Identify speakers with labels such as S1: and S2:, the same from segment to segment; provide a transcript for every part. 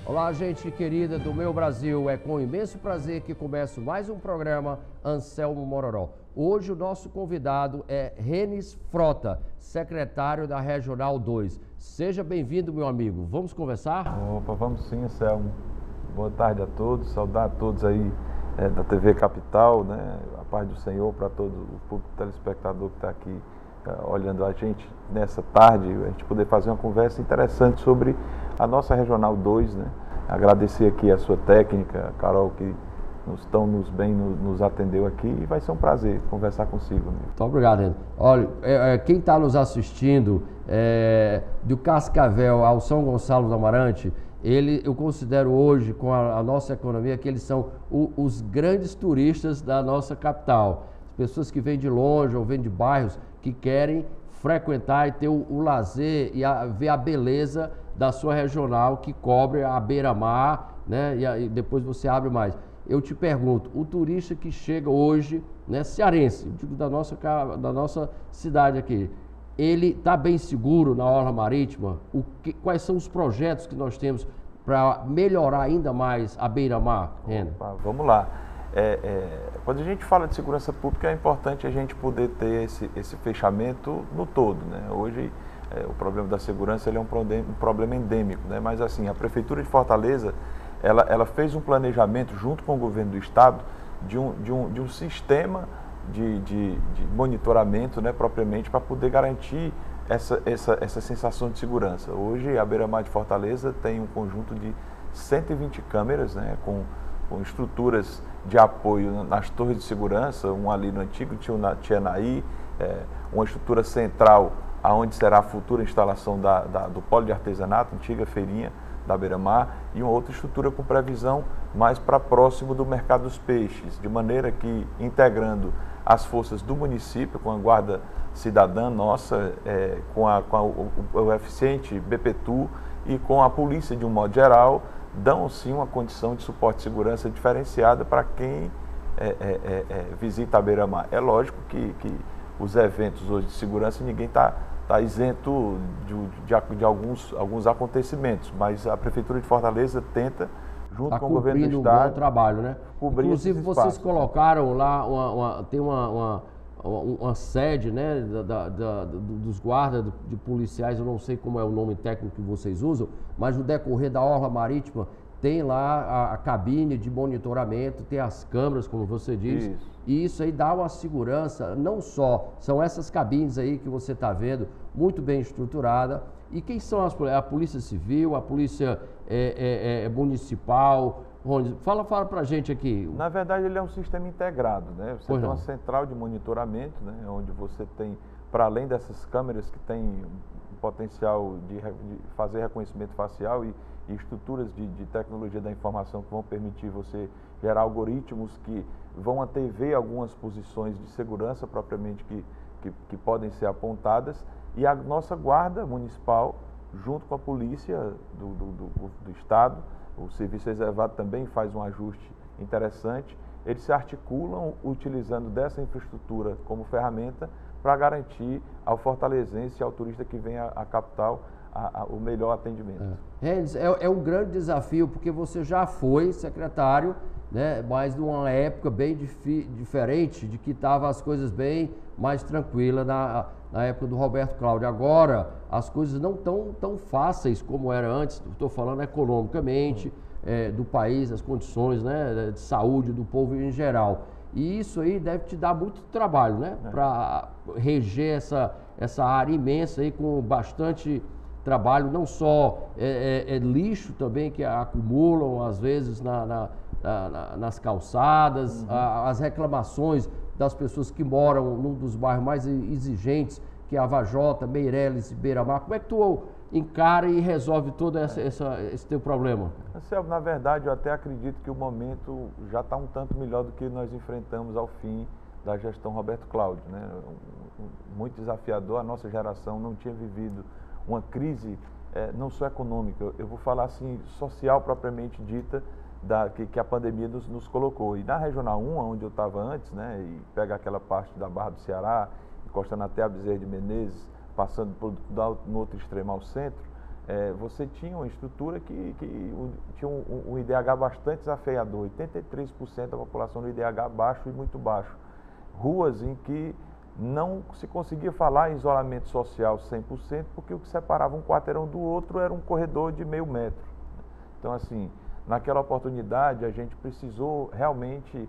S1: Olá, gente querida do meu Brasil, é com imenso prazer que começo mais um programa Anselmo Mororó. Hoje o nosso convidado é Renis Frota, secretário da Regional 2. Seja bem-vindo, meu amigo. Vamos conversar?
S2: Opa, vamos sim, Anselmo. Boa tarde a todos, saudar a todos aí da TV Capital, né? A paz do Senhor para todo o público telespectador que está aqui olhando a gente nessa tarde, a gente poder fazer uma conversa interessante sobre a nossa Regional 2, né? Agradecer aqui a sua técnica, a Carol, que nos atendeu aqui, e vai ser um prazer conversar consigo. Amigo.
S1: Muito obrigado, Renan. Olha, quem está nos assistindo, do Cascavel ao São Gonçalo do Amarante, eu considero hoje, com a nossa economia, que eles são os grandes turistas da nossa capital. As pessoas que vêm de longe ou vêm de bairros que querem frequentar e ter o lazer e ver a beleza da sua regional que cobre a beira-mar, né? E depois você abre mais. Eu te pergunto, o turista que chega hoje, né, cearense, digo da nossa cidade aqui, ele está bem seguro na orla marítima? Quais são os projetos que nós temos para melhorar ainda mais a beira-mar, Renan?
S2: Vamos lá. Quando a gente fala de segurança pública, é importante a gente poder ter esse fechamento no todo, né? Hoje, o problema da segurança ele é um problema endêmico, né? Mas assim, a Prefeitura de Fortaleza, ela fez um planejamento junto com o governo do estado de um sistema de monitoramento, né, propriamente, para poder garantir essa sensação de segurança. Hoje, a beira-mar de Fortaleza tem um conjunto de 120 câmeras, né, com estruturas de apoio nas torres de segurança, um ali no antigo Tianaí, uma estrutura central, onde será a futura instalação do polo de artesanato, antiga feirinha da beira-mar, e uma outra estrutura com previsão mais para próximo do mercado dos peixes, de maneira que, integrando as forças do município, com a guarda cidadã nossa, com o eficiente BPTU e com a polícia de um modo geral, dão sim uma condição de suporte de segurança diferenciada para quem visita a beira-mar. É lógico que os eventos hoje de segurança, ninguém está isento de alguns acontecimenentes, mas a Prefeitura de Fortaleza tenta, junto com o governo do estado,
S1: um bom trabalho, né? Inclusive vocês colocaram lá, tem uma sede, né, dos guardas de policiais, eu não sei como é o nome técnico que vocês usam, mas no decorrer da orla marítima tem lá a cabine de monitoramento, tem as câmeras, como você disse, e isso aí dá uma segurança, não só, são essas cabines aí que você está vendo, muito bem estruturada. E quem são a Polícia Civil, a Polícia Municipal? Fala pra gente aqui.
S2: Na verdade, ele é um sistema integrado, né? Você tem uma central de monitoramento, né? Onde você tem, para além dessas câmeras que têm um potencial de fazer reconhecimento facial e estruturas de tecnologia da informação que vão permitir você gerar algoritmos que vão antever algumas posições de segurança propriamente que podem ser apontadas, e a nossa guarda municipal, junto com a polícia do estado, o serviço reservado também faz um ajuste interessante. Eles se articulam utilizando dessa infraestrutura como ferramenta para garantir ao fortalezense e ao turista que vem à capital o melhor atendimento.
S1: É um grande desafio, porque você já foi secretário, né, mas numa época bem diferente, de que estavam as coisas bem mais tranquilas na época do Roberto Cláudio. Agora, as coisas não estão tão fáceis como era antes, estou falando economicamente, do país, as condições, né, de saúde do povo em geral. E isso aí deve te dar muito trabalho, né, para reger essa área imensa aí com bastante trabalho, não só lixo também que acumulam às vezes nas calçadas, as reclamações das pessoas que moram num dos bairros mais exigentes, que é a Vajota, Meireles e Beira-Mar. Como é que tu encara e resolve todo esse teu problema?
S2: Anselmo, na verdade, eu até acredito que o momento já está um tanto melhor do que nós enfrentamos ao fim da gestão Roberto Cláudio, né? Muito desafiador, a nossa geração não tinha vivido uma crise não só econômica, eu vou falar assim, social propriamente dita, que a pandemia nos colocou. E na Regional 1, onde eu estava antes, né, e pega aquela parte da Barra do Ceará, encostando até a Bezerra de Menezes, passando no outro extremo ao centro, você tinha uma estrutura que tinha um IDH bastante desafiador, 83% da população no IDH baixo e muito baixo. Ruas em que não se conseguia falar em isolamento social 100%, porque o que separava um quarteirão do outro era um corredor de meio metro. Então, assim, naquela oportunidade, a gente precisou realmente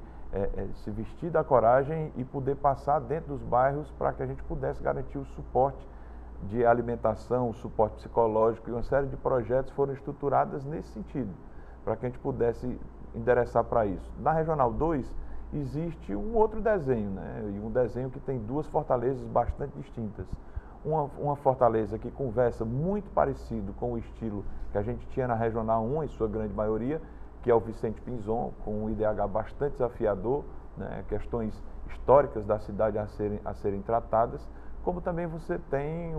S2: se vestir da coragem e poder passar dentro dos bairros para que a gente pudesse garantir o suporte de alimentação, o suporte psicológico, e uma série de projetos foram estruturados nesse sentido, para que a gente pudesse endereçar para isso. Na Regional 2, existe um outro desenho, né? E um desenho que tem duas fortalezas bastante distintas. Uma fortaleza que conversa muito parecido com o estilo que a gente tinha na Regional 1, em sua grande maioria, que é o Vicente Pinzon, com um IDH bastante desafiador, né? Questões históricas da cidade a serem tratadas, como também você tem,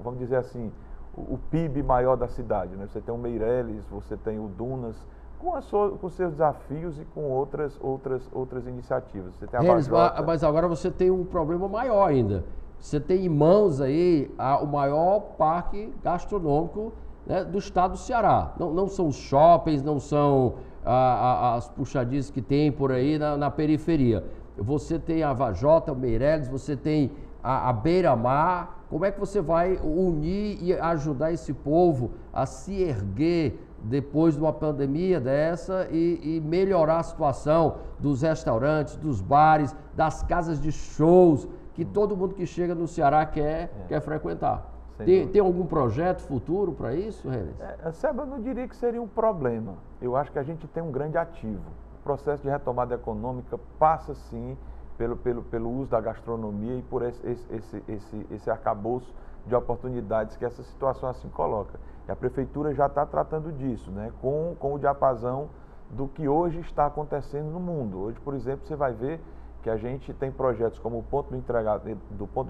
S2: vamos dizer assim, o PIB maior da cidade, né? Você tem o Meireles, você tem o Dunas, com seus desafios e com outras iniciativas. Você tem a
S1: mas agora você tem um problema maior ainda. Você tem em mãos aí o maior parque gastronômico, né, do estado do Ceará. Não são os shoppings, não são as puxadinhas que tem por aí na periferia. Você tem a Vajota, o Meireles, você tem a Beira-Mar. Como é que você vai unir e ajudar esse povo a se erguer depois de uma pandemia dessa e melhorar a situação dos restaurantes, dos bares, das casas de shows, que todo mundo que chega no Ceará quer frequentar? Tem algum projeto futuro para isso, Renes?
S2: Seba, eu não diria que seria um problema. Eu acho que a gente tem um grande ativo. O processo de retomada econômica passa, sim, pelo uso da gastronomia e por esse arcabouço de oportunidades que essa situação assim coloca. E a Prefeitura já está tratando disso, né, com o diapasão do que hoje está acontecendo no mundo. Hoje, por exemplo, você vai ver que a gente tem projetos como o Ponto do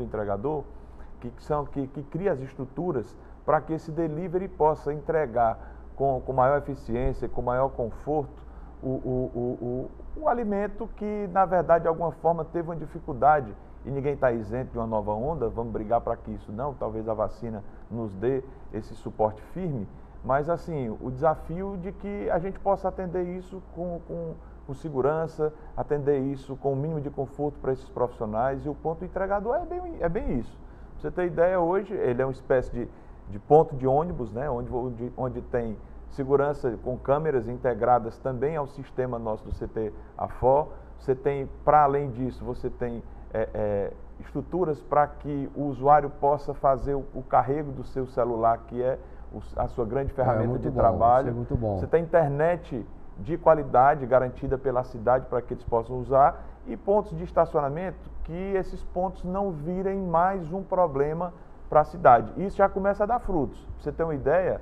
S2: Entregador, que cria as estruturas para que esse delivery possa entregar com maior eficiência, com maior conforto, o alimento que, na verdade, de alguma forma teve uma dificuldade, e ninguém está isento de uma nova onda. Vamos brigar para que isso não, talvez a vacina nos dê esse suporte firme, mas assim, o desafio de que a gente possa atender isso com segurança, atender isso com o mínimo de conforto para esses profissionais, e o Ponto Entregador é bem isso. Pra você ter ideia, hoje ele é uma espécie de ponto de ônibus, né, onde tem segurança com câmeras integradas também ao sistema nosso do CT Afor. Você tem, para além disso, você tem estruturas para que o usuário possa fazer o carrego do seu celular, que é a sua grande ferramenta de trabalho.
S1: Isso é muito bom.
S2: Você tem internet de qualidade garantida pela cidade para que eles possam usar, e pontos de estacionamento que esses pontos não virem mais um problema para a cidade. Isso já começa a dar frutos. Para você ter uma ideia,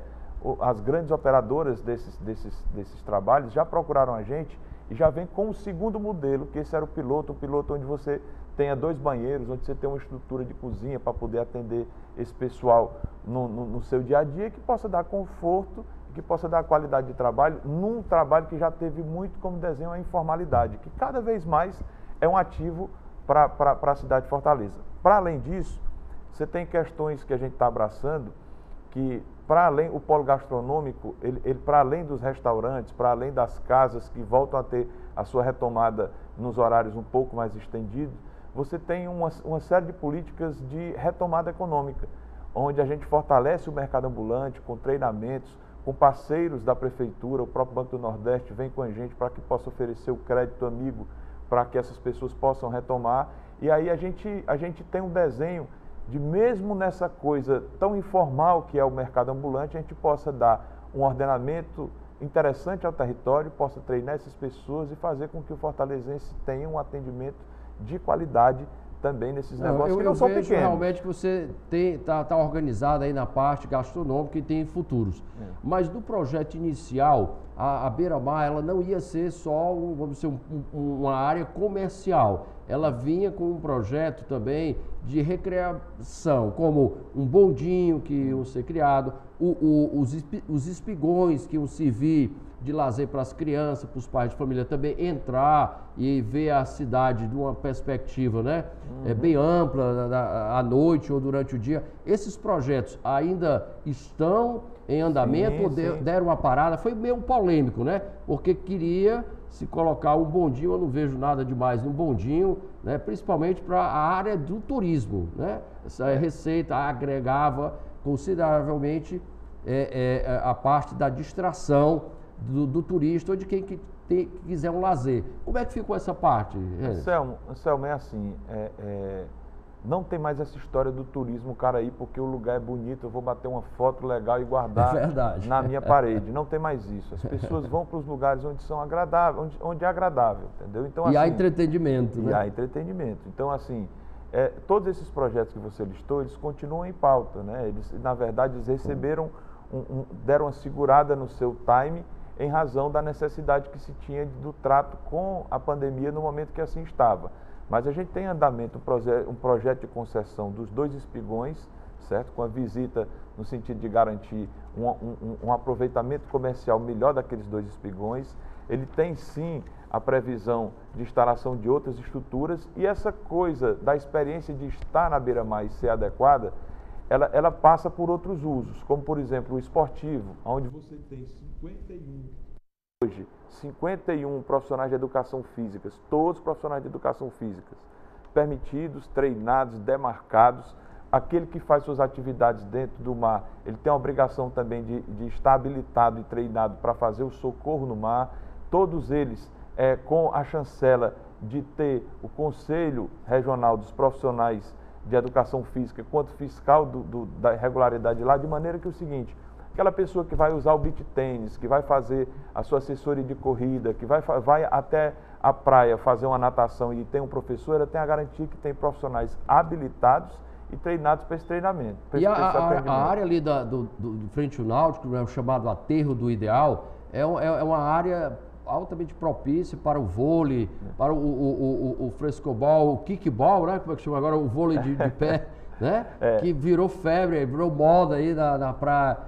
S2: as grandes operadoras desses trabalhos já procuraram a gente e já vem com o segundo modelo, que esse era o piloto onde você tenha 2 banheiros, onde você tem uma estrutura de cozinha para poder atender esse pessoal no seu dia a dia, que possa dar conforto, que possa dar qualidade de trabalho, num trabalho que já teve muito como desenho a informalidade, que cada vez mais é um ativo para a cidade de Fortaleza. Para além disso, você tem questões que a gente está abraçando, que para além, o polo gastronômico, ele para além dos restaurantes, para além das casas que voltam a ter a sua retomada nos horários um pouco mais estendidos, você tem uma série de políticas de retomada econômica, onde a gente fortalece o mercado ambulante com treinamentos, com parceiros da Prefeitura. O próprio Banco do Nordeste vem com a gente para que possa oferecer o crédito amigo para que essas pessoas possam retomar. E aí a gente tem um desenho de, mesmo nessa coisa tão informal que é o mercado ambulante, a gente possa dar um ordenamento interessante ao território, possa treinar essas pessoas e fazer com que o fortalezense tenha um atendimento de qualidade também nesses negócios que não são pequenos.
S1: Realmente que você está organizado aí na parte gastronômica e tem futuros. Mas no projeto inicial, a beira-mar ela não ia ser só vamos dizer, uma área comercial. Ela vinha com um projeto também de recreação, como um bondinho que ia ser criado, os espigões que iam servir de lazer para as crianças, para os pais de família também entrar e ver a cidade de uma perspectiva, né, bem ampla à noite ou durante o dia. Esses projetos ainda estão em andamento ou deram uma parada? Foi meio polêmico, né? Porque queria se colocar um bondinho, eu não vejo nada demais no bondinho, né? Principalmente para a área do turismo, né? Essa receita agregava consideravelmente a parte da distração do turista ou de quem quiser um lazer. Como é que ficou essa parte?
S2: Anselmo, é assim, não tem mais essa história do turismo, o cara ir porque o lugar é bonito, eu vou bater uma foto legal e guardar na minha parede. Não tem mais isso. As pessoas vão para os lugares onde são agradáveis, onde é agradável, entendeu? Então,
S1: e há entretenimento, né?
S2: E há entretenimento. Então, assim, todos esses projetos que você listou, eles continuam em pauta, né? Eles, na verdade, eles receberam, deram uma segurada no seu time em razão da necessidade que se tinha do trato com a pandemia no momento que assim estava. Mas a gente tem em andamento um projeto de concessão dos 2 espigões, certo? Com a visita no sentido de garantir um aproveitamento comercial melhor daqueles 2 espigões. Ele tem sim a previsão de instalação de outras estruturas e essa coisa da experiência de estar na beira-mar e ser adequada, ela passa por outros usos, como por exemplo o esportivo, onde você tem 51 profissionais de educação física, todos profissionais de educação física, permitidos, treinados, demarcados. Aquele que faz suas atividades dentro do mar, ele tem a obrigação também de estar habilitado e treinado para fazer o socorro no mar. Todos eles com a chancela de ter o Conselho Regional dos Profissionais de Educação Física quanto fiscal da regularidade lá, de maneira que é o seguinte: aquela pessoa que vai usar o beach tênis, que vai fazer a sua assessoria de corrida, que vai até a praia fazer uma natação e tem um professor, ela tem a garantia que tem profissionais habilitados e treinados para esse treinamento.
S1: E a área ali do Frente Náutico, o chamado Aterro do Ideal, é uma área altamente propícia para o vôlei, para o frescobol, o kickball, né? Como é que chama agora? O vôlei de pé, né? Que virou febre, virou moda aí na praia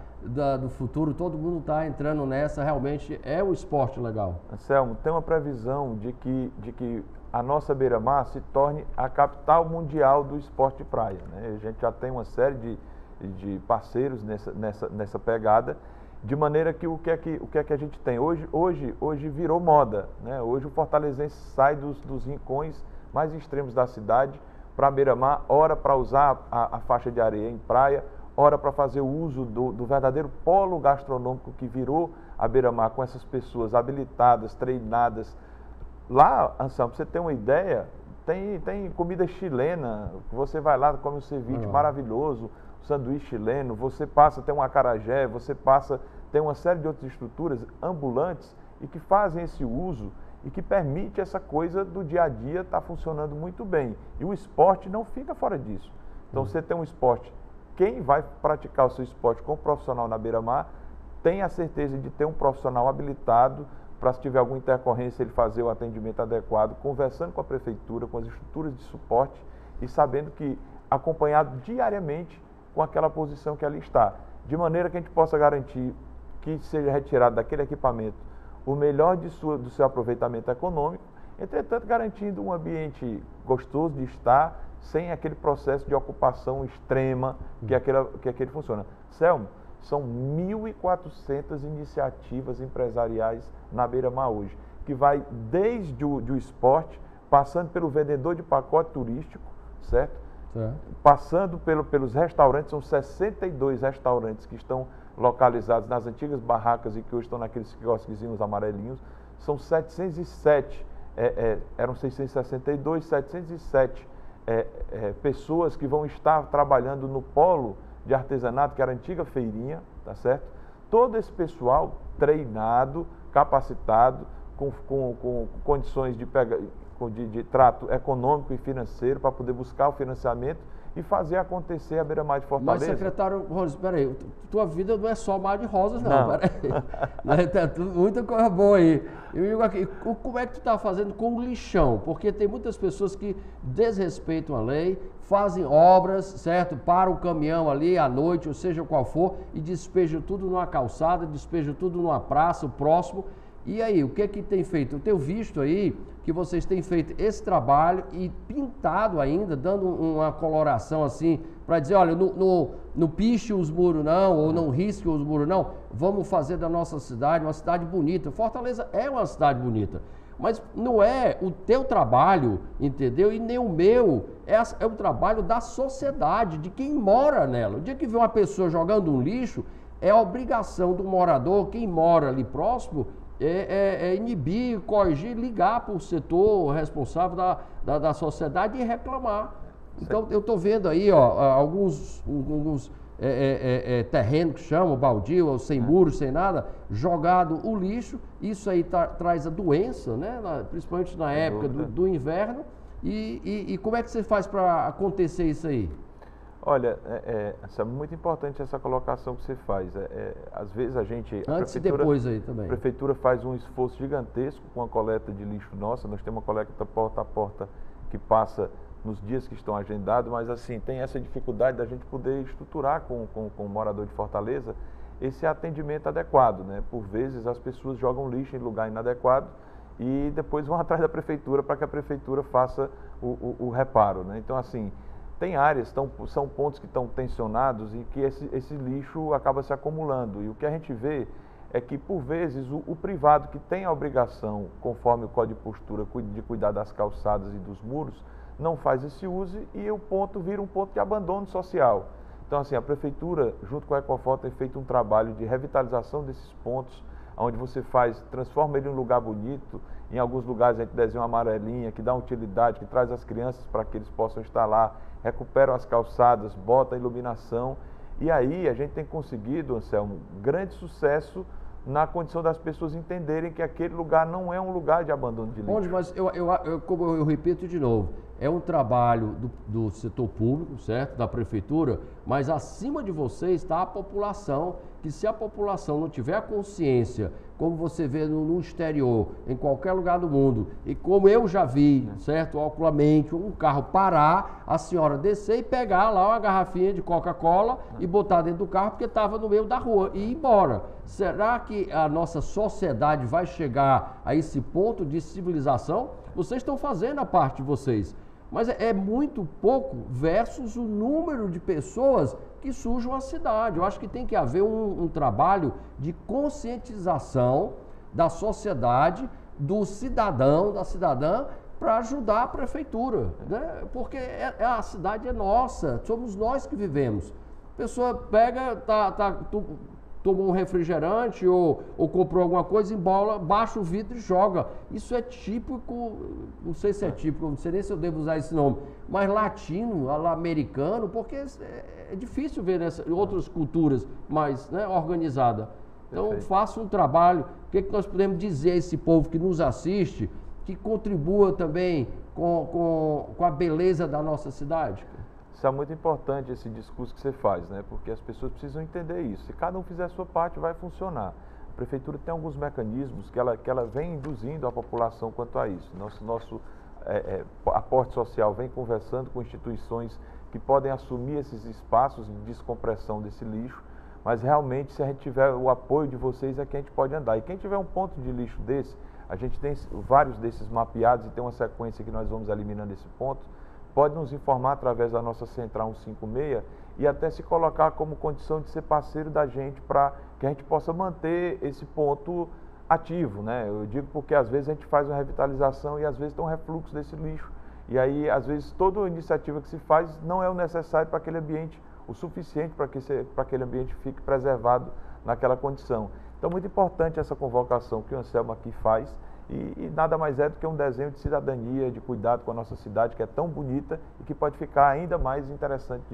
S1: do futuro. Todo mundo está entrando nessa, realmente é um esporte legal.
S2: Anselmo, tem uma previsão de que a nossa beira-mar se torne a capital mundial do esporte de praia, né? A gente já tem uma série de parceiros nessa pegada, de maneira que o que é que a gente tem? Hoje virou moda, né? Hoje o fortalezense sai dos rincões mais extremos da cidade para a beira-mar, ora para usar a faixa de areia em praia, ora para fazer o uso do verdadeiro polo gastronômico que virou a beira-mar, com essas pessoas habilitadas, treinadas. Lá, Anselmo, pra você ter uma ideia, tem comida chilena, você vai lá, come um ceviche maravilhoso, sanduíche chileno, você passa, tem um acarajé, você passa, tem uma série de outras estruturas ambulantes e que fazem esse uso e que permite essa coisa do dia a dia estar funcionando muito bem. E o esporte não fica fora disso. Então, você tem um esporte, quem vai praticar o seu esporte com um profissional na beira-mar, tem a certeza de ter um profissional habilitado para, se tiver alguma intercorrência, ele fazer o atendimento adequado, conversando com a prefeitura, com as estruturas de suporte e sabendo que acompanhado diariamente com aquela posição que ali está, de maneira que a gente possa garantir que seja retirado daquele equipamento o melhor do seu aproveitamento econômico, entretanto garantindo um ambiente gostoso de estar, sem aquele processo de ocupação extrema que aquele funciona. Selmo, são 1.400 iniciativas empresariais na beira-mar hoje, que vai desde o esporte, passando pelo vendedor de pacote turístico, certo? Passando pelos restaurantes, são 62 restaurantes que estão localizados nas antigas barracas e que hoje estão naqueles quiosquezinhos amarelinhos. São 707, eram 662, 707 pessoas que vão estar trabalhando no polo de artesanato, que era a antiga feirinha, tá certo? Todo esse pessoal treinado, capacitado, com condições de trato econômico e financeiro para poder buscar o financiamento e fazer acontecer a beira-mar de Fortaleza.
S1: Mas, secretário Rones, espera aí, tua vida não é só mar de rosas, não. Tá muita coisa boa aí. Eu digo aqui, como é que tu está fazendo com o lixão? Porque tem muitas pessoas que desrespeitam a lei, fazem obras, certo? Para o caminhão ali à noite, ou seja qual for, e despejam tudo numa calçada, despejam tudo numa praça, o próximo. E aí, o que é que tem feito? Eu tenho visto aí que vocês têm feito esse trabalho e pintado ainda, dando uma coloração assim, para dizer, olha, não piche os muros não, ou não risque os muros não, vamos fazer da nossa cidade uma cidade bonita. Fortaleza é uma cidade bonita, mas não é o teu trabalho, entendeu? E nem o meu, é o trabalho da sociedade, de quem mora nela. O dia que vê uma pessoa jogando um lixo, é a obrigação do morador, quem mora ali próximo, inibir, corrigir, ligar para o setor responsável da sociedade e reclamar. Então, eu estou vendo aí alguns terrenos que chamam baldio, ou sem muros, sem nada, jogado o lixo. Isso aí traz a doença, né? Principalmente na época do inverno. E como é que você faz para acontecer isso aí?
S2: Olha, é muito importante essa colocação que você faz. Às vezes a gente...
S1: Antes e depois aí também.
S2: A prefeitura faz um esforço gigantesco com a coleta de lixo nossa. Nós temos uma coleta porta a porta que passa nos dias que estão agendados, mas assim, tem essa dificuldade da gente poder estruturar com o morador de Fortaleza esse atendimento adequado, né? Por vezes as pessoas jogam lixo em lugar inadequado e depois vão atrás da prefeitura para que a prefeitura faça o reparo, né? Então, assim... Tem áreas, são pontos que estão tensionados e que esse lixo acaba se acumulando. E o que a gente vê é que, por vezes, o privado que tem a obrigação, conforme o Código de Postura, de cuidar das calçadas e dos muros, não faz esse uso e o ponto vira um ponto de abandono social. Então, assim, a prefeitura, junto com a Ecofor, tem feito um trabalho de revitalização desses pontos, onde você transforma ele em um lugar bonito. Em alguns lugares a gente desenha uma amarelinha que dá utilidade, que traz as crianças para que eles possam estar lá, recuperam as calçadas, bota a iluminação. E aí a gente tem conseguido, Anselmo, grande sucesso na condição das pessoas entenderem que aquele lugar não é um lugar de abandono de lixo.
S1: Mas como eu repito de novo, é um trabalho do setor público, certo? Da prefeitura, mas acima de vocês está a população, que se a população não tiver a consciência, como você vê no exterior, em qualquer lugar do mundo, e como eu já vi, certo? Oculamente, um carro parar, a senhora descer e pegar lá uma garrafinha de Coca-Cola e botar dentro do carro porque estava no meio da rua e ir embora. Será que a nossa sociedade vai chegar a esse ponto de civilização? Vocês estão fazendo a parte de vocês, mas é muito pouco versus o número de pessoas que sujam a cidade. Eu acho que tem que haver um trabalho de conscientização da sociedade, do cidadão, da cidadã, para ajudar a prefeitura, né? Porque a cidade é nossa, somos nós que vivemos. A pessoa pega, tomou um refrigerante ou comprou alguma coisa, embola, baixa o vidro e joga. Isso é típico, não sei se é típico, não sei nem se eu devo usar esse nome, mas latino, americano, porque é difícil ver nessas outras culturas mais, né, organizadas. Então, faça um trabalho. O que nós podemos dizer a esse povo que nos assiste, que contribua também com a beleza da nossa cidade?
S2: Isso é muito importante, esse discurso que você faz, né? Porque as pessoas precisam entender isso. Se cada um fizer a sua parte, vai funcionar. A prefeitura tem alguns mecanismos que ela vem induzindo a população quanto a isso. Nosso aporte social vem conversando com instituições que podem assumir esses espaços de descompressão desse lixo, mas realmente, se a gente tiver o apoio de vocês, é que a gente pode andar. E quem tiver um ponto de lixo desse, a gente tem vários desses mapeados e tem uma sequência que nós vamos eliminando esse ponto, pode nos informar através da nossa central 156 e até se colocar como condição de ser parceiro da gente para que a gente possa manter esse ponto ativo, né? Eu digo porque às vezes a gente faz uma revitalização e às vezes tem um refluxo desse lixo. E aí, às vezes, toda iniciativa que se faz não é o necessário para aquele ambiente, o suficiente para que aquele ambiente fique preservado naquela condição. Então, muito importante essa convocação que o Anselmo aqui faz. E nada mais é do que um desenho de cidadania, de cuidado com a nossa cidade, que é tão bonita e que pode ficar ainda mais interessante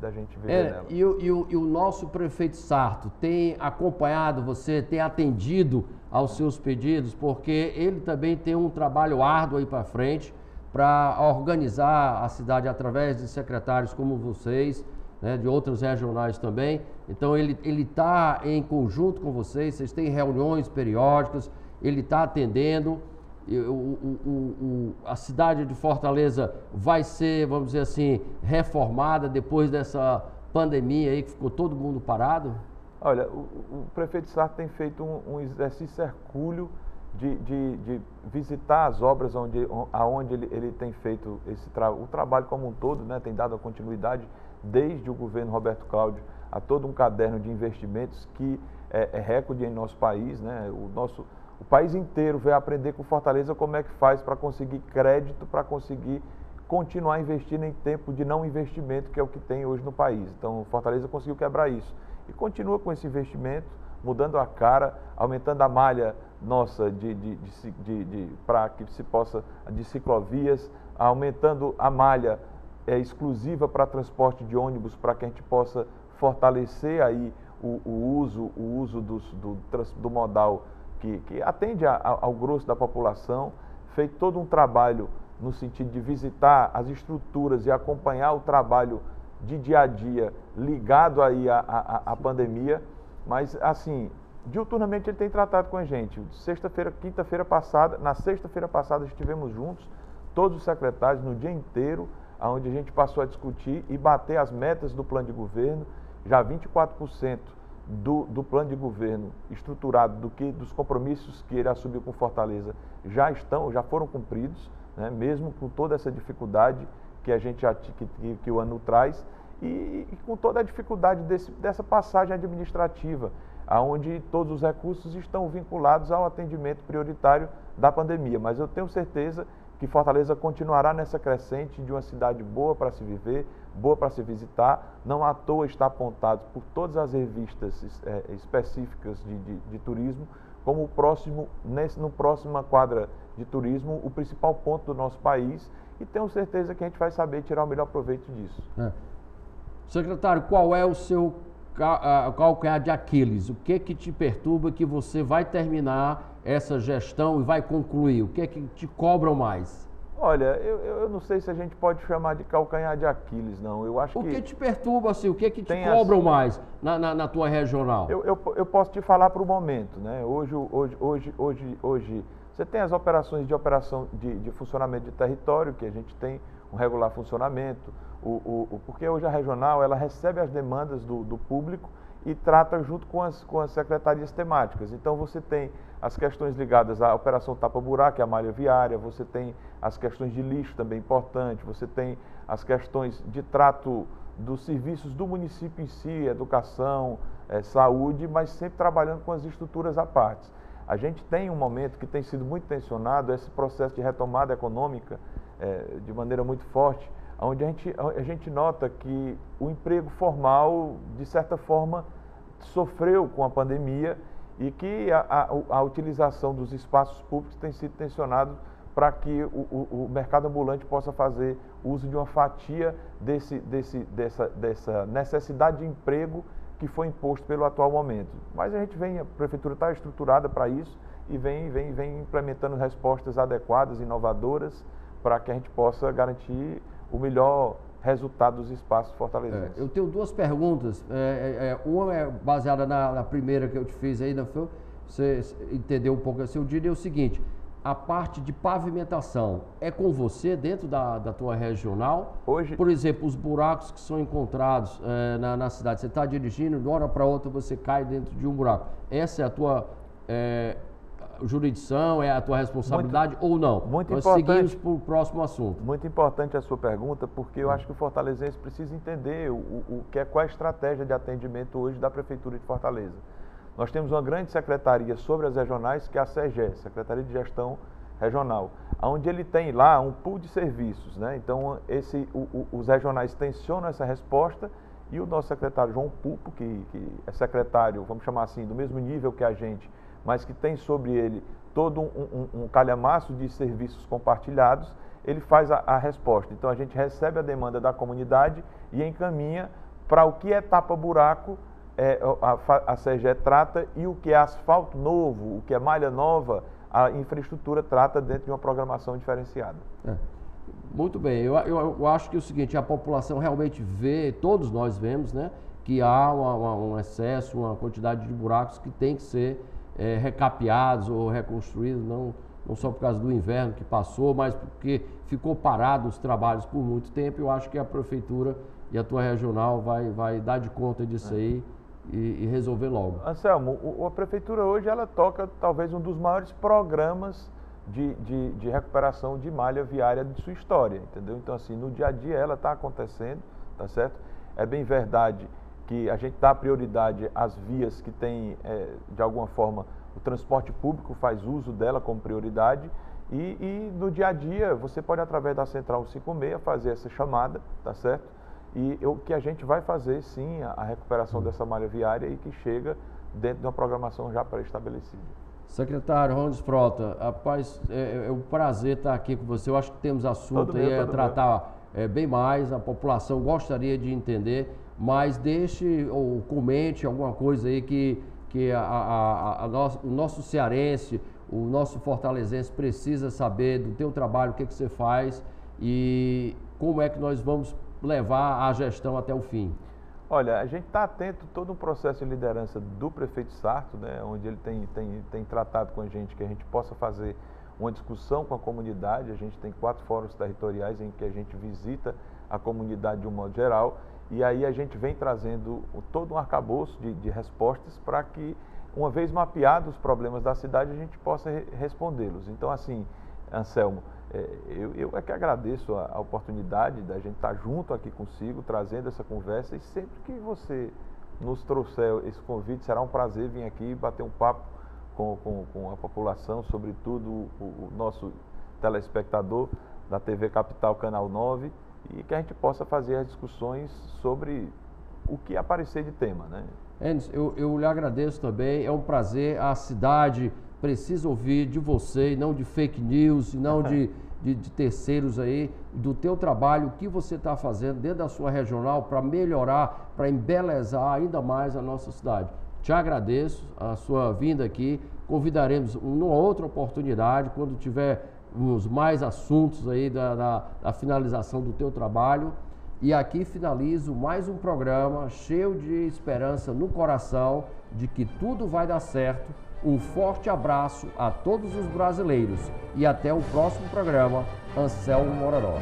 S2: da gente viver nela.
S1: E o nosso prefeito Sarto tem acompanhado você, tem atendido aos seus pedidos, porque ele também tem um trabalho árduo aí para frente, para organizar a cidade através de secretários como vocês, né, de outros regionais também. Então ele está em conjunto com vocês, vocês têm reuniões periódicas, ele está atendendo. A cidade de Fortaleza vai ser, vamos dizer assim, reformada depois dessa pandemia aí que ficou todo mundo parado?
S2: Olha, o prefeito Sarto tem feito um exercício hercúleo de visitar as obras aonde ele tem feito o trabalho como um todo, né, tem dado a continuidade desde o governo Roberto Cláudio a todo um caderno de investimentos que é recorde em nosso país, né, o país inteiro veio aprender com Fortaleza como é que faz para conseguir crédito, para conseguir continuar investindo em tempo de não investimento, que é o que tem hoje no país. Então, Fortaleza conseguiu quebrar isso e continua com esse investimento, mudando a cara, aumentando a malha nossa para que se possa, de ciclovias, aumentando a malha exclusiva para transporte de ônibus, para que a gente possa fortalecer aí o uso do modal que atende ao grosso da população, feito todo um trabalho no sentido de visitar as estruturas e acompanhar o trabalho de dia a dia ligado aí à pandemia, mas assim, diuturnamente ele tem tratado com a gente. Na sexta-feira passada estivemos juntos, todos os secretários, no dia inteiro, onde a gente passou a discutir e bater as metas do plano de governo. Já 24% do plano de governo estruturado dos compromissos que ele assumiu com Fortaleza já foram cumpridos, né, mesmo com toda essa dificuldade que a gente que o ano traz e com toda a dificuldade dessa passagem administrativa, onde todos os recursos estão vinculados ao atendimento prioritário da pandemia. Mas eu tenho certeza que Fortaleza continuará nessa crescente de uma cidade boa para se viver, boa para se visitar. Não à toa está apontado por todas as revistas específicas de turismo como no próxima quadra de turismo, o principal ponto do nosso país, e tenho certeza que a gente vai saber tirar o melhor proveito disso.
S1: Secretário, qual é o seu calcanhar de Aquiles? O que te perturba que você vai terminar essa gestão e vai concluir? O que te cobram mais?
S2: Olha, eu não sei se a gente pode chamar de calcanhar de Aquiles, não. Eu acho
S1: o que te perturba, assim, o que te cobram mais na tua regional?
S2: Eu posso te falar para o momento, né? Hoje, você tem as operações de funcionamento de território, que a gente tem um regular funcionamento, porque hoje a regional ela recebe as demandas do público e trata junto com as secretarias temáticas. Então você tem as questões ligadas à operação tapa-buraco, que é a malha viária, você tem as questões de lixo também importante, você tem as questões de trato dos serviços do município em si, educação, saúde, mas sempre trabalhando com as estruturas à parte. A gente tem um momento que tem sido muito tensionado, esse processo de retomada econômica de maneira muito forte, onde a gente nota que o emprego formal, de certa forma, sofreu com a pandemia e que a utilização dos espaços públicos tem sido tensionado para que o mercado ambulante possa fazer uso de uma fatia dessa necessidade de emprego que foi imposto pelo atual momento. Mas a prefeitura está estruturada para isso e vem implementando respostas adequadas, inovadoras, para que a gente possa garantir o melhor resultado dos espaços fortalezenses.
S1: Eu tenho duas perguntas. Uma é baseada na primeira que eu te fiz aí, você entendeu um pouco assim. Eu diria o seguinte: a parte de pavimentação é com você dentro da tua regional?
S2: Hoje,
S1: por exemplo, os buracos que são encontrados na cidade, você está dirigindo, de uma hora para outra você cai dentro de um buraco. Essa é a tua jurisdição, é a tua responsabilidade ou não?
S2: Muito
S1: Nós
S2: importante.
S1: Seguimos para o próximo assunto.
S2: Muito importante a sua pergunta, porque eu acho que o fortalezense precisa entender qual é a estratégia de atendimento hoje da Prefeitura de Fortaleza. Nós temos uma grande secretaria sobre as regionais, que é a SEGE, Secretaria de Gestão Regional, onde ele tem lá um pool de serviços, né? Então, os regionais tensionam essa resposta e o nosso secretário João Pupo, que é secretário, vamos chamar assim, do mesmo nível que a gente, mas que tem sobre ele todo um calhamaço de serviços compartilhados, ele faz a resposta. Então, a gente recebe a demanda da comunidade e encaminha para o que é tapa-buraco, a SEGE trata, e o que é asfalto novo, o que é malha nova, a infraestrutura trata dentro de uma programação diferenciada.
S1: Muito bem, eu acho que é o seguinte, a população realmente vê, todos nós vemos, né, que há um excesso, uma quantidade de buracos que tem que ser recapeados ou reconstruídos, não só por causa do inverno que passou, mas porque ficou parado os trabalhos por muito tempo. Eu acho que a prefeitura e a tua regional vai dar de conta disso aí e resolver logo.
S2: Anselmo, a prefeitura hoje ela toca talvez um dos maiores programas de recuperação de malha viária de sua história, entendeu? Então, assim, no dia a dia ela está acontecendo, tá certo? É bem verdade que a gente dá prioridade às vias que têm, de alguma forma, o transporte público faz uso dela como prioridade e no dia a dia você pode, através da Central 56, fazer essa chamada, tá certo? E o que a gente vai fazer, sim, a recuperação dessa malha viária e que chega dentro de uma programação já pré-estabelecida.
S1: Secretário Rondes Frota, rapaz, é um prazer estar aqui com você. Eu acho que temos assunto aí a tratar bem mais, a população gostaria de entender, mas deixe ou comente alguma coisa aí que o nosso cearense, o nosso fortalezense precisa saber do teu trabalho, o que você faz e como é que nós vamos levar a gestão até o fim.
S2: Olha, a gente está atento a todo um processo de liderança do prefeito Sarto, né, onde ele tem tratado com a gente que a gente possa fazer uma discussão com a comunidade. A gente tem 4 fóruns territoriais em que a gente visita a comunidade de um modo geral e aí a gente vem trazendo todo um arcabouço de respostas para que, uma vez mapeados os problemas da cidade, a gente possa respondê-los. Então, assim, Anselmo, eu é que agradeço a oportunidade da gente estar junto aqui consigo, trazendo essa conversa, e sempre que você nos trouxer esse convite, será um prazer vir aqui bater um papo com a população, sobretudo o nosso telespectador da TV Capital Canal 9, e que a gente possa fazer as discussões sobre o que aparecer de tema, né?
S1: Enes, eu lhe agradeço também, é um prazer, a cidade precisa ouvir de você, e não de fake news, e não de terceiros aí, do teu trabalho, o que você está fazendo dentro da sua regional para melhorar, para embelezar ainda mais a nossa cidade. Te agradeço a sua vinda aqui, convidaremos numa outra oportunidade, quando tivermos mais assuntos aí da finalização do teu trabalho. E aqui finalizo mais um programa cheio de esperança no coração de que tudo vai dar certo. Um forte abraço a todos os brasileiros e até o próximo programa, Anselmo Mororó.